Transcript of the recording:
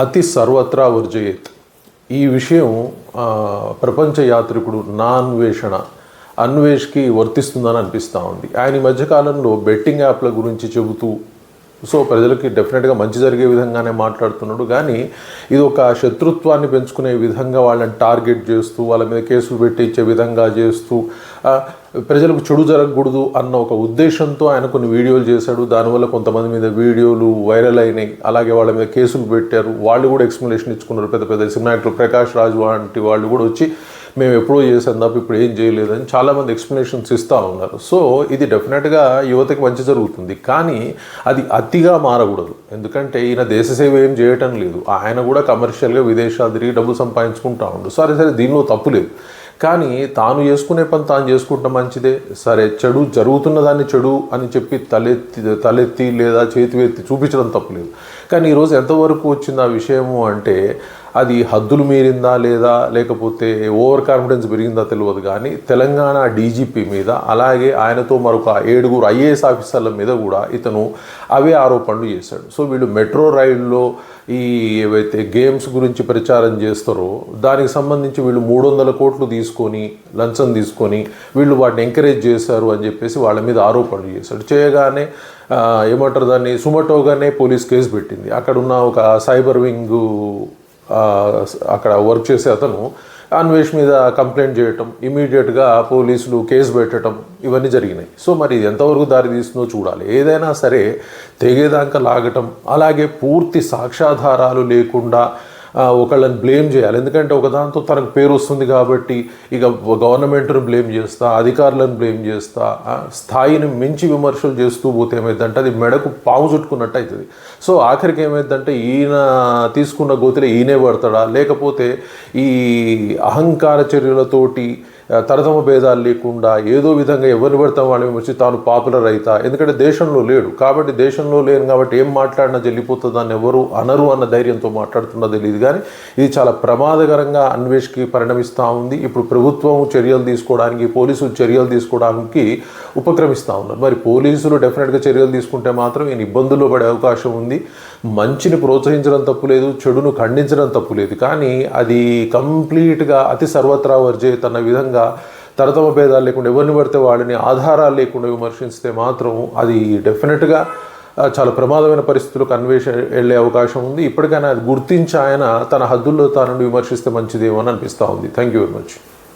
అతి సర్వత్రా వర్జయేత్. ఈ విషయం ప్రపంచ యాత్రికుడు నా అన్వేష్కి వర్తిస్తుందని అనిపిస్తూ ఉంది. ఆయన ఈ మధ్యకాలంలో బెట్టింగ్ యాప్ల గురించి చెబుతూ ప్రజలకి డెఫినెట్గా మంచి జరిగే విధంగానే మాట్లాడుతున్నాడు. కానీ ఇది ఒక శత్రుత్వాన్ని పెంచుకునే విధంగా వాళ్ళని టార్గెట్ చేస్తూ వాళ్ళ మీద కేసులు పెట్టించే విధంగా చేస్తూ ప్రజలకు చెడు జరగకూడదు అన్న ఒక ఉద్దేశంతో ఆయన కొన్ని వీడియోలు చేశాడు. దానివల్ల కొంతమంది మీద వీడియోలు వైరల్ అయినాయి. అలాగే వాళ్ళ మీద కేసులు పెట్టారు. వాళ్ళు కూడా ఎక్స్ప్లెనేషన్ ఇచ్చుకున్నారు. పెద్ద పెద్ద సినిమా యాక్టర్ ప్రకాష్ రాజ్ వంటి వాళ్ళు కూడా వచ్చి మేము ఎప్పుడో చేసాం తప్ప ఇప్పుడు ఏం చేయలేదని చాలామంది ఎక్స్ప్లెనేషన్స్ ఇస్తూ ఉన్నారు. ఇది డెఫినెట్గా యువతకి మంచి జరుగుతుంది. కానీ అది అతిగా మారకూడదు. ఎందుకంటే ఈయన దేశ సేవ ఏం చేయటం లేదు. ఆయన కూడా కమర్షియల్గా విదేశాలు తిరిగి డబ్బు సంపాదించుకుంటా ఉండు. సరే దీనిలో తప్పు లేదు. కానీ తాను చేసుకునే పని తాను చేసుకుంటాం మంచిదే. సరే చెడు జరుగుతున్న దాన్ని చెడు అని చెప్పి తలెత్తి లేదా చేతి ఎత్తి చూపించడం తప్పులేదు. కానీ ఈరోజు ఎంతవరకు వచ్చింది ఆ విషయము అంటే అది హద్దులు మీరిందా లేదా లేకపోతే ఓవర్ కాన్ఫిడెన్స్ పెరిగిందా తెలియదు. కానీ తెలంగాణ డీజీపీ మీద అలాగే ఆయనతో మరొక 7 ఐఏఎస్ ఆఫీసర్ల మీద కూడా ఇతను అవే ఆరోపణలు చేశాడు. వీళ్ళు మెట్రో రైల్లో ఈ ఏవైతే గేమ్స్ గురించి ప్రచారం చేస్తారో దానికి సంబంధించి వీళ్ళు 300 కోట్లు తీసుకొని లంచం తీసుకొని వీళ్ళు వాటిని ఎంకరేజ్ చేశారు అని చెప్పేసి వాళ్ళ మీద ఆరోపణలు చేశాడు. చేయగానే ఏమంటారు దాన్ని సుమటోగానే పోలీస్ కేసు పెట్టింది. అక్కడ ఉన్న ఒక సైబర్ వింగ్ అక్కడ వర్క్ చేసే అతను అన్వేష్ మీద కంప్లైంట్ చేయటం, ఇమీడియట్గా పోలీసులు కేసు పెట్టడం ఇవన్నీ జరిగినాయి. మరి ఇది ఎంతవరకు దారి తీస్తుందో చూడాలి. ఏదైనా సరే తెగేదాకా లాగటం, అలాగే పూర్తి సాక్ష్యాధారాలు లేకుండా ఒకళ్ళని బ్లేమ్ చేయాలి. ఎందుకంటే ఒకదాంతో తనకు పేరు వస్తుంది కాబట్టి ఇక గవర్నమెంట్ను బ్లేమ్ చేస్తా, అధికారులను బ్లేమ్ చేస్తా, స్థాయిని మించి విమర్శలు చేస్తూ పోతే ఏమైందంటే అది మెడకు పాము చుట్టుకున్నట్టు అవుతుంది. ఆఖరికి ఏమైందంటే ఈయన తీసుకున్న గోతిలో ఈయనే పడతాడా, లేకపోతే ఈ అహంకార చర్యలతోటి తరతమ భేదాలు లేకుండా ఏదో విధంగా ఎవరిని పడతాం వాళ్ళని వచ్చి తాను పాపులర్ అవుతా. ఎందుకంటే దేశంలో లేడు కాబట్టి, దేశంలో లేను కాబట్టి ఏం మాట్లాడినా చెల్లిపోతుందని ఎవరు అనరు అన్న ధైర్యంతో మాట్లాడుతున్నా తెలియదు. కానీ ఇది చాలా ప్రమాదకరంగా అన్వేష్కి పరిణమిస్తూ ఉంది. ఇప్పుడు ప్రభుత్వం చర్యలు తీసుకోవడానికి, పోలీసులు చర్యలు తీసుకోవడానికి ఉపక్రమిస్తూ ఉన్నారు. మరి పోలీసులు డెఫినెట్గా చర్యలు తీసుకుంటే మాత్రం ఈయన ఇబ్బందుల్లో పడే అవకాశం ఉంది. మంచిని ప్రోత్సహించడం తప్పులేదు, చెడును ఖండించడం తప్పులేదు. కానీ అది కంప్లీట్గా అతి సర్వత్రా వర్జయేత్ అన్న విధంగా తరతమ భేదాలు లేకుండా ఎవరిని పడితే వాళ్ళని ఆధారాలు లేకుండా విమర్శిస్తే మాత్రం అది డెఫినెట్గా చాలా ప్రమాదమైన పరిస్థితులకు అన్వేషణ వెళ్ళే అవకాశం ఉంది. ఇప్పటికైనా అది గుర్తించి ఆయన తన హద్దుల్లో తాను విమర్శిస్తే మంచిదేమో అని అనిపిస్తూ ఉంది. Thank you very much.